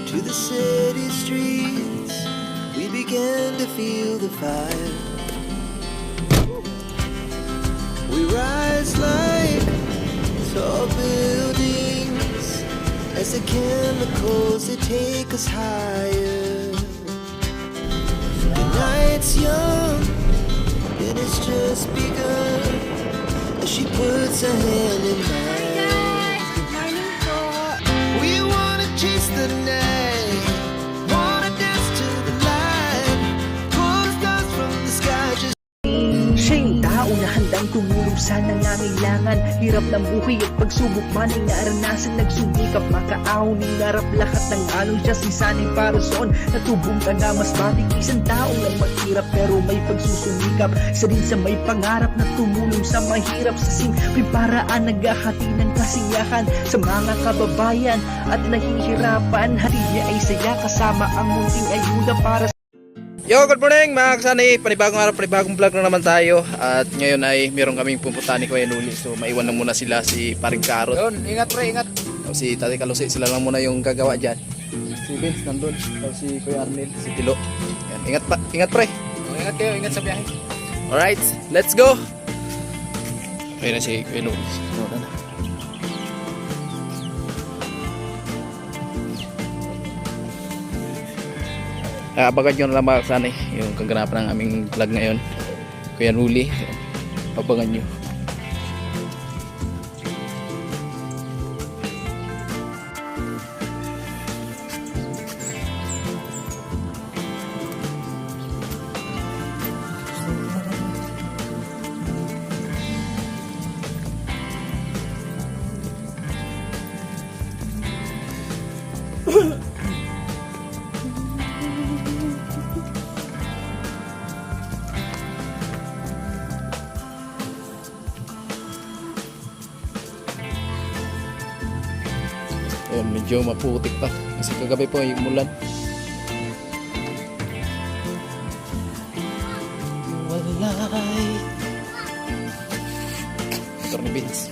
to the city streets, we began to feel the fire. We rise like tall buildings as the chemicals they take us higher. The night's young and it's just begun as she puts her hand in mine. Morning po. We wanna chase the night, wanna dance to the light, pull the stars from the sky. Just Siya yung tao na handang tumulong sa nangangailangan. Hirap ng buhay at pagsubok man ay naranasan. Nagsumikap makaahon ng narap lahat ng alon. Siya si sanay para soon natubong ka na mas matik. Isang tao lang maghirap pero may pagsusumikap. Isa din sa may pangarap na tumulong sa mahirap. Sa simpleng paraan naghahati ng kasiyahan sa mga kababayan at nahihirapan. Hati niya ay saya kasama ang munting ayuda para Yo, good morning mga kasani, panibagong araw, panibagong vlog na naman tayo. At ngayon ay meron kaming pupuntahan ni Kuya Nuli. So maiwan na muna sila si Paring Karot. Yun, ingat pre, ingat. Tapos si Tatay Kalusi, sila lang muna yung gagawa dyan. Si Vince nandun, tapos si Kuya Arnel, si Tilo. Yan, ingat pre. Ingat kayo, ingat sa biyahe. Alright, let's go. Okay na si Kuya Nuli. So, na. Abangan nyo na lang mga kasani yung kaganapan ng aming vlog ngayon. Kuya Nuli, abangan nyo. Ayan, medyo maputik pa kasi kagabi po yung mulan. Walay motor ni Vince.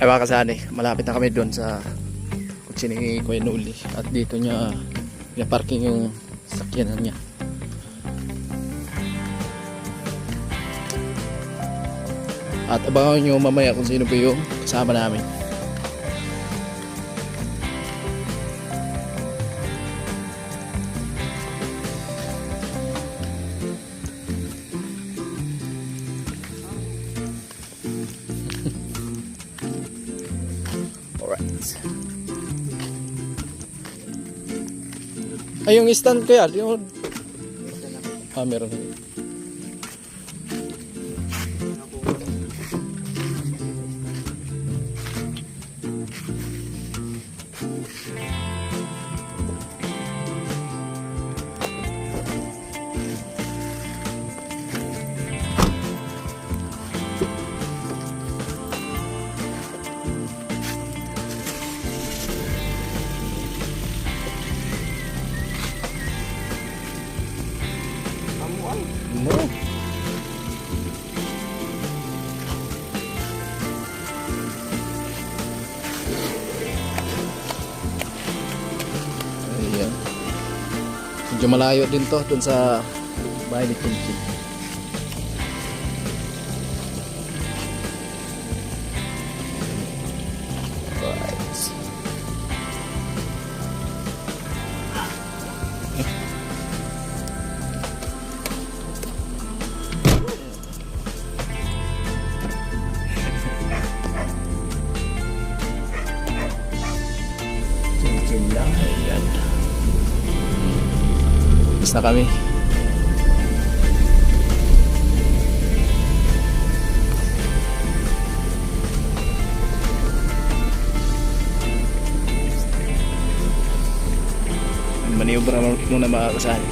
Ay mga kasani, malapit na kami doon sa kutsi ni Kuya Nuli. At dito niya parking yung sakyanan niya. At abangan nyo mamaya kung sino po yung kasama namin. Ay, yung stand kaya, yung... meron. No. Ayan. Medyo malayo din to dun sa bahay ni Kinkin. sila. Ayan. Tapos na kami. Maniobra muna mga kasali.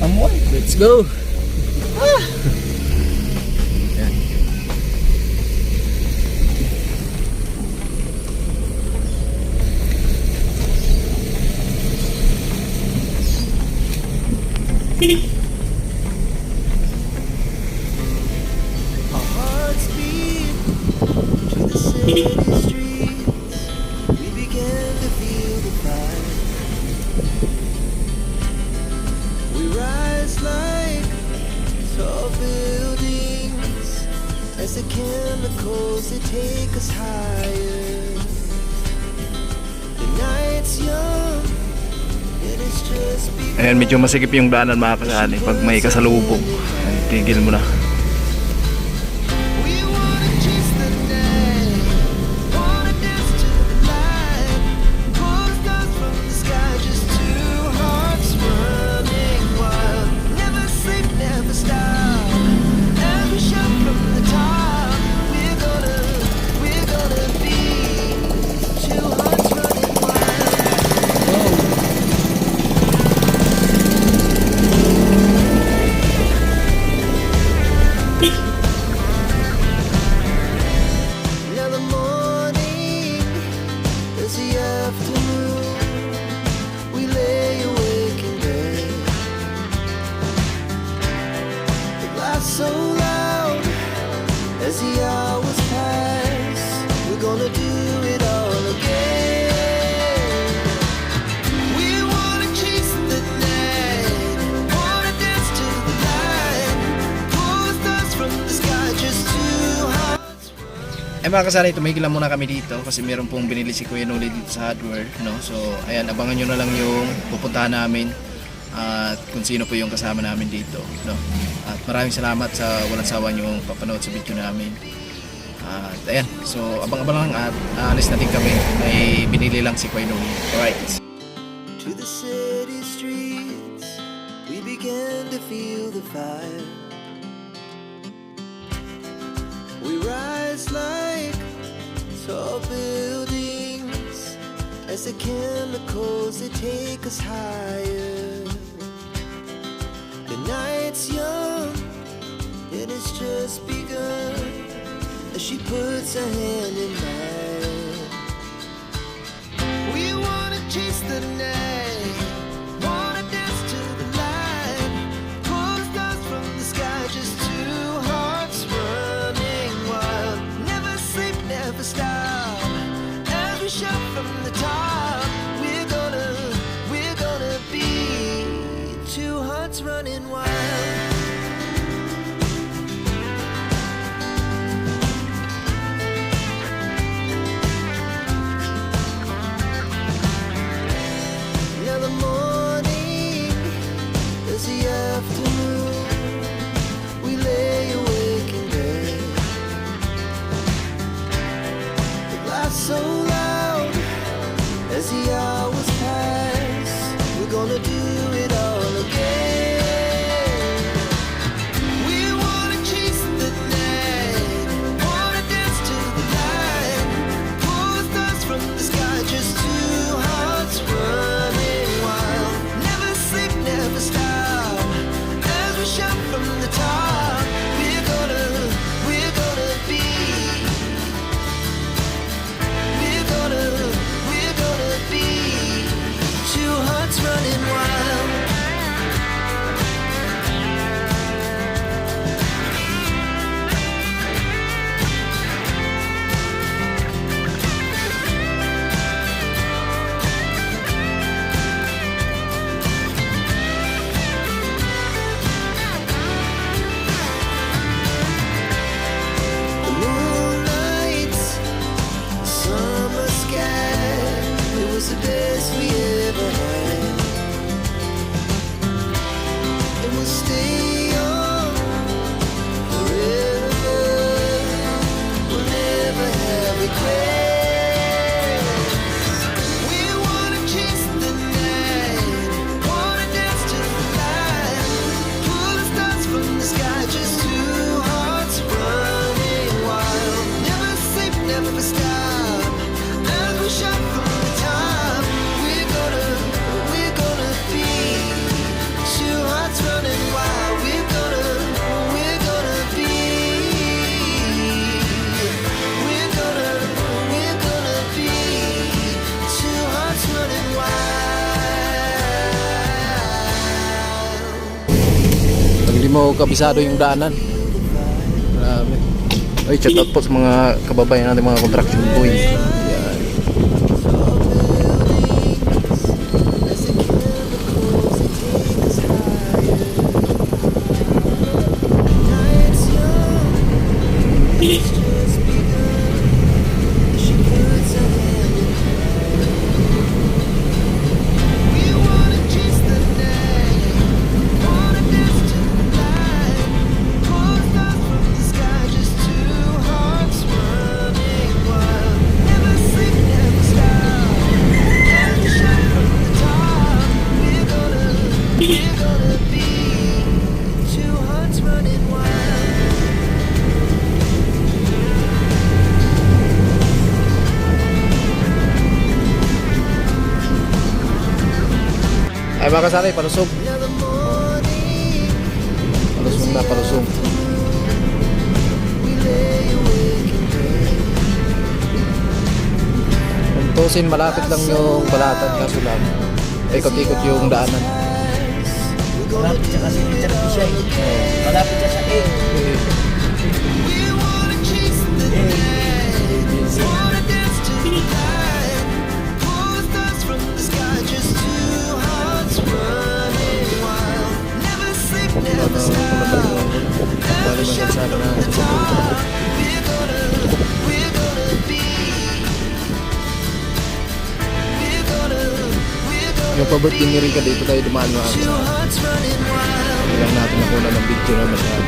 Amoy. Let's go! Our hearts beat to the city streets. We began to feel the fire. We rise like tall buildings as the chemicals they take us higher. The night's young and it's just begun. Ayan, medyo masikip yung daanan mga kasali. Pag may kasalubong, ay, tigil mo na. We wanna chase the night, wanna dance to the light, pull stars from the sky, just two hearts running wild. Never sleep, never stop, as we shout from the top. We're gonna be two hearts running wild. Now the morning is the afternoon. We lay awake in bed. The laughs so loud as the hours pass. We're gonna do it all again. We wanna chase the night, wanna dance to the light, pull stars from the sky, just two hearts. Eh mga kasali, tumigil lang muna kami dito kasi meron pong binili si Kuya Noli dito sa hardware, no? So ayan, abangan nyo na lang yung pupuntahan namin at kung sino po yung kasama namin dito, no? At maraming salamat sa walang sawa nyong papanood sa video namin. At ayan, so abang-abang lang at aalis natin kami. May binili lang si Kuya Noli. Alright. To the city streets, we began to feel the fire. We rise like tall buildings as the chemicals they take us higher. The night's young and it's just begun as she puts her hand in mine. We wanna chase the night, wanna dance to the light, pull stars from the sky, just two hearts running wild. Never sleep, never stop, as we shout from the top. We're gonna be two hearts running wild. Now the morning is the afternoon. We lay awake in bed. The laughs so loud as the hours pass. We're gonna do it all again. We wanna chase the night, wanna dance to the light, pull stars from the sky, just two hearts running wild. Never sleep, never stop, as we shout from the top. We're gonna be, we're gonna be two hearts running wild. we ever had. And we'll stay young forever. We'll never have regrets. We wanna chase the night, wanna dance to the light, pull the stars from the sky, just two hearts running wild. Never sleep, never stop, as we shot from the top. We're gonna be two hearts running wild. We're gonna be. We're gonna be two hearts running wild. Pag hindi mo kabisado yung daanan. Grabe. Ay, check out po sa mga kababayan natin, mga construction boys. Yan. Ay, mga kasanay, palusog. Palusog na, palusog. Kung tusin, malapit lang yung balatan, kaso lang ikot-ikot yung daanan. Malapit siya kasi ni Charity siya eh. Malapit siya sa A. Bali man kalsada na. Yung pa-birthday ni Rika dito tayo dumaan mo. Hindi lang natin nakuha ng video na masyado.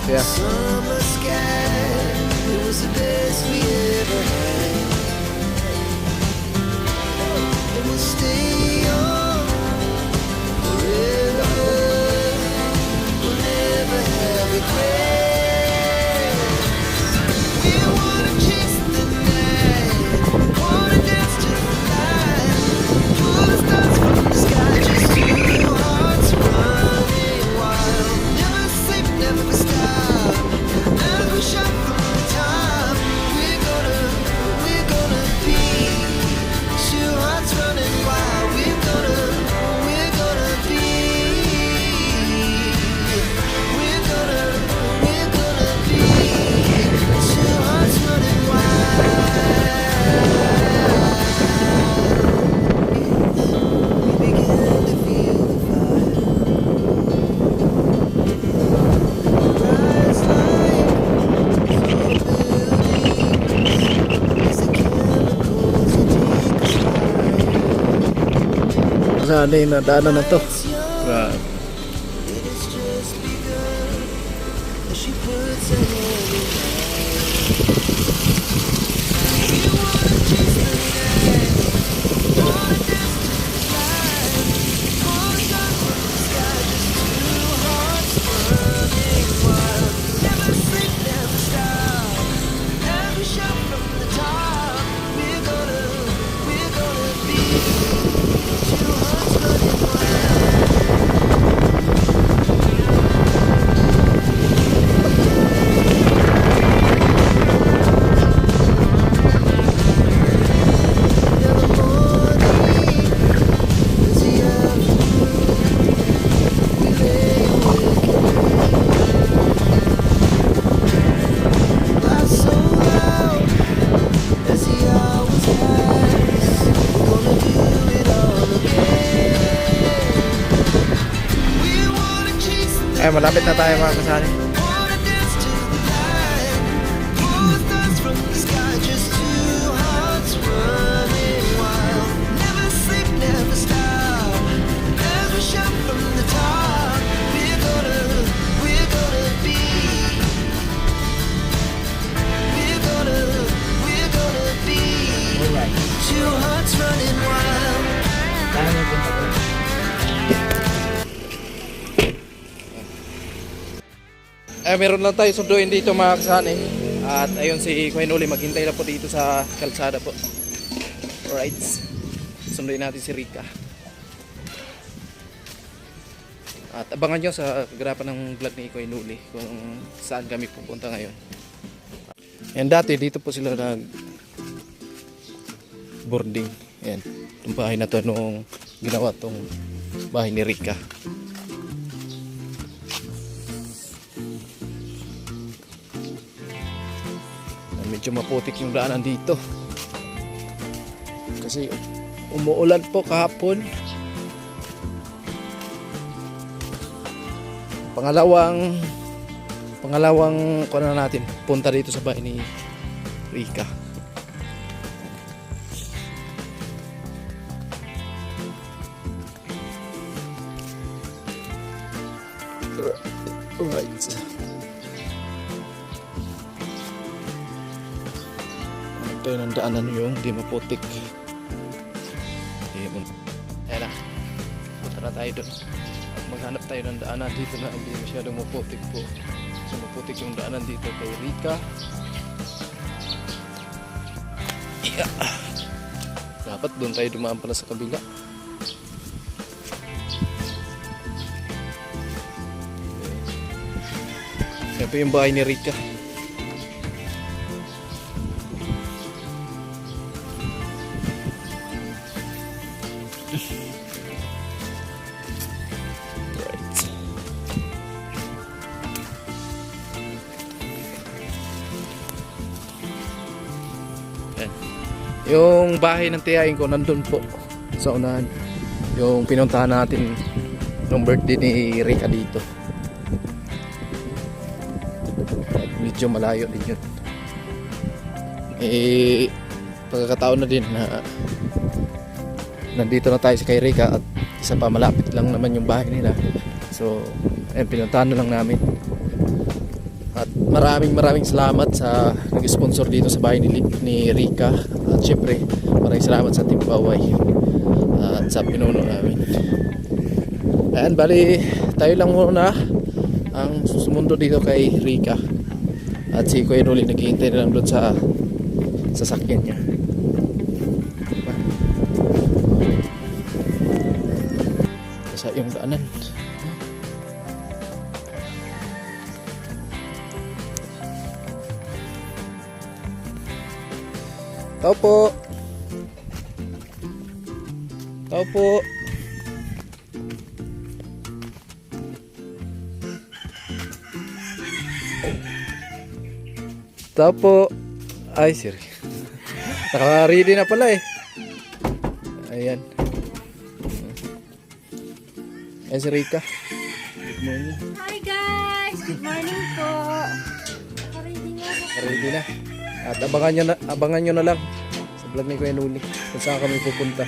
Yeah. Summer sky, it was the best we ever had. And we'll stay young forever. We'll never have regrets. We wanna chase the night, wanna dance to the light, pull the stars from the sky, just two hearts running wild. Never sleep, never stop. As we shot from the top, we're gonna be two hearts running wild. We're gonna be. We're gonna be two hearts running wild. We began to feel the fire. Rise like Sana yung nadaanan na to. Grabe. she puts her hand in we're gonna be two hearts running wild. malapit na tayo mga kasali. Wanna dance to the light. Pull the stars from the sky. Just two hearts running wild. Never sleep, never stop. As we shout from the top. We're gonna be. We're gonna be. Two hearts running wild. Meron lang tayo sunduin dito mga kasani. At ayun si Kuya Noli, maghintay lang po dito sa kalsada po. Alright. Sunduin natin si Rica. At abangan nyo sa kagarapan ng vlog ni Kuya Noli kung saan kami pupunta ngayon. Yan, dati dito po sila nag boarding. Yan. Itong bahay na to nung ginawa tong bahay ni Rica. Medyo maputik yung daanan dito kasi umuulan po kahapon. Pangalawang kuno na natin punta dito sa bahay ni Rica. Right. Ito yung daanan yung di maputik. Ayan na. Punta na tayo doon. At maghanap tayo ng daanan dito na hindi masyadong maputik po. So maputik yung daanan dito kay Rica. Yeah. Dapat doon tayo dumaan pala sa kabila. Yan po yung bahay ni Rica. Yung bahay ng tiyain ko nandun po sa unahan. Yung pinuntahan natin nung birthday ni Rica dito. At medyo malayo din yun. Pagkakataon na din na nandito na tayo sa kay Rica at isa pa malapit lang naman yung bahay nila. So pinuntahan na lang namin. At maraming salamat sa nag-sponsor dito sa bahay ni Rica. At syempre, maraming salamat sa Team Baway at sa pinuno namin. Ayan, bali tayo lang muna ang sumundo dito kay Rica. At si Kuya Noli naghihintay na lang doon sa sasakyan niya. Sa yung daanan. Tao po. Tao po. Tao po. Ay, sir. Naka-ready na pala eh. Ayan. Ayan si Rica. Good morning. Hi guys! Good morning po! Ready nga po. Ready na. At abangan nyo na lang sa vlog ni Kuya Noli kung saan kami pupunta.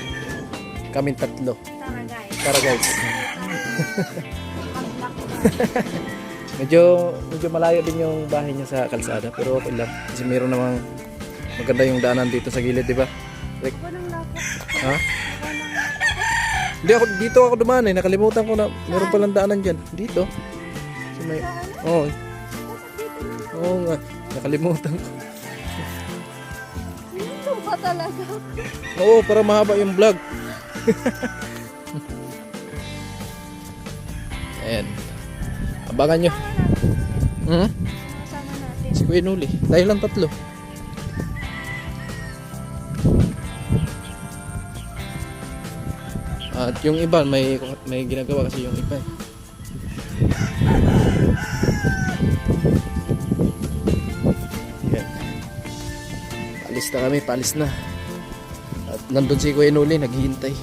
Kaming tatlo. Tara guys. Tara guys. Mag-block na. Medyo malayo din yung bahay niya sa kalsada pero okay lang. Kasi meron namang maganda yung daanan dito sa gilid, di ba? Like, Walang lakot. ha? Walang lakot. Hindi, dito ako dumaan eh. Nakalimutan ko na meron palang daanan dyan. Dito. So, may, oo. Oo nga. Nakalimutan ko. Sinundo pa talaga. Oo, para mahaba yung vlog. Ayan. Abangan nyo. Kasama natin. Si Kuya Noli. Tayo lang tatlo. At yung iba may ginagawa kasi yung iba. Yan. Paalis na. At nandun si Kuya Noli naghihintay.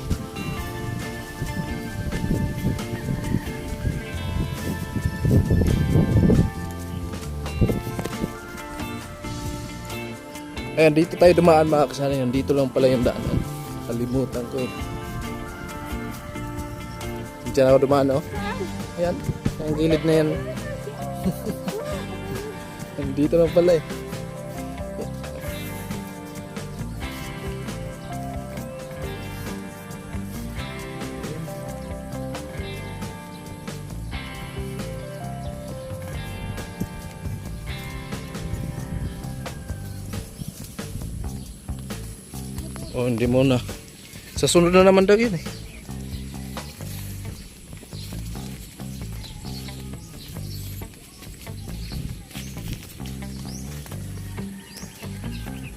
Ayan, dito tayo dumaan mga kasali. Dito lang pala yung daanan. Kalimutan ko eh. Diyan ako dumaan, oh. Ayan, ang gilid na yan. Dito lang pala eh. Oh, hindi muna. Sa sunod na naman daw yun eh.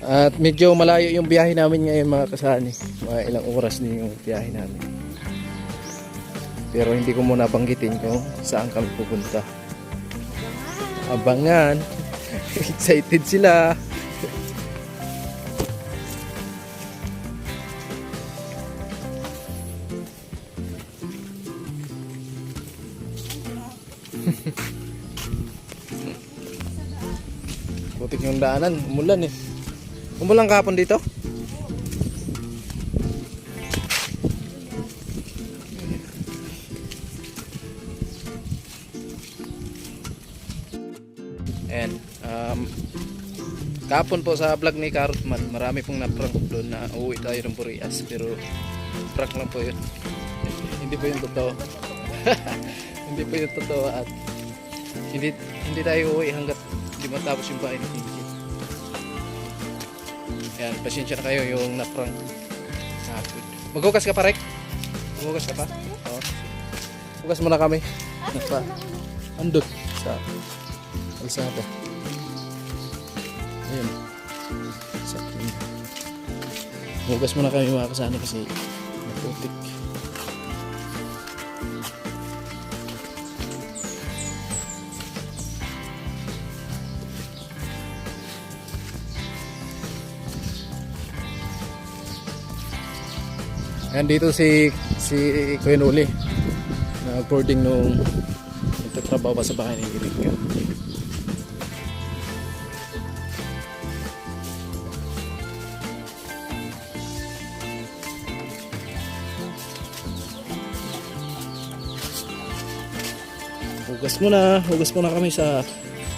At medyo malayo yung biyahe namin ngayon mga kasani. Mga ilang oras din yung biyahe namin. Pero hindi ko muna banggitin kung saan kami pupunta. Abangan. Excited sila. Putik yung daanan, umulan eh. Umulan kahapon dito? And kahapon po sa vlog ni Karutman, marami pong na-prank doon na uuwi tayo ng Burias, pero prank lang po yun. Hindi po yung totoo. Hindi po yung totoo at hindi tayo uuwi hanggat hindi matapos yung bahay ni Tinky. Ayan, pasensya na kayo yung na-prank kahapon. Maghugas ka pa, Rek? Maghugas ka pa? Oo. Hugas muna kami. Nasa andot sa kalsada. Ayan. Hugas muna kami mga kasana kasi naputik. Ayan, dito si Kuya Noli na boarding nung nagtatrabaho pa sa bahay ni Erika. Hugas muna kami sa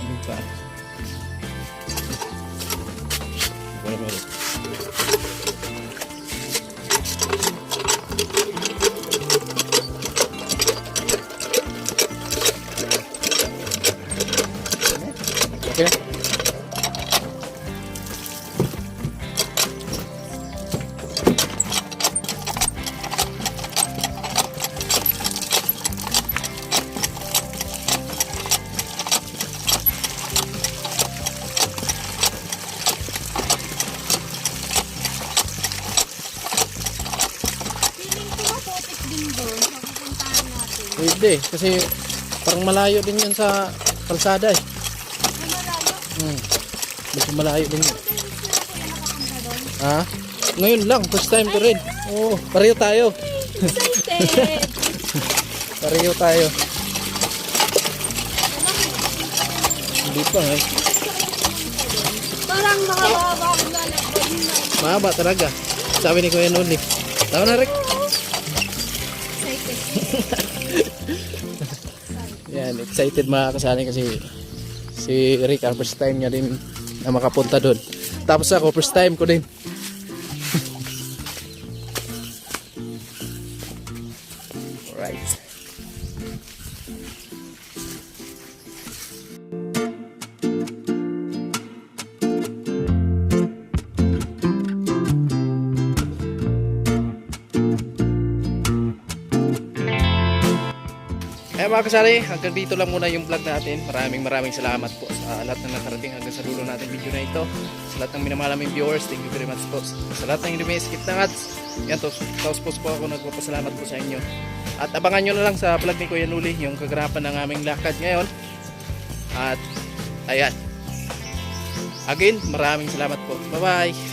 lupa. Okay. Pwede, kasi parang malayo din yan sa kalsada eh. Medyo malayo din. Ha? Ngayon lang, first time ko rin. Oo, pareho tayo. Excited! Pareho tayo. Hindi pa eh. Parang makababa ang lalakbay na. Mahaba talaga. Sabi ni Kuya Noli. Tama na, Rick. Excited. Yan, excited mga kasali kasi si Rick, first time niya din na makapunta doon. Tapos ako, first time ko din. Alright. Eh mga kasari, hanggang dito lang muna yung vlog natin. Maraming salamat po sa lahat ng nakarating hanggang sa dulo natin video na ito. Sa lahat ng minamahal naming viewers, thank you very much po. Sa lahat ng hindi may skip ng ads, yan, tapos po ako nagpapasalamat po sa inyo. At abangan nyo na lang sa vlog ni Kuya Noli yung kaganapan ng aming lakad ngayon. At ayan, again, maraming salamat po. Bye bye.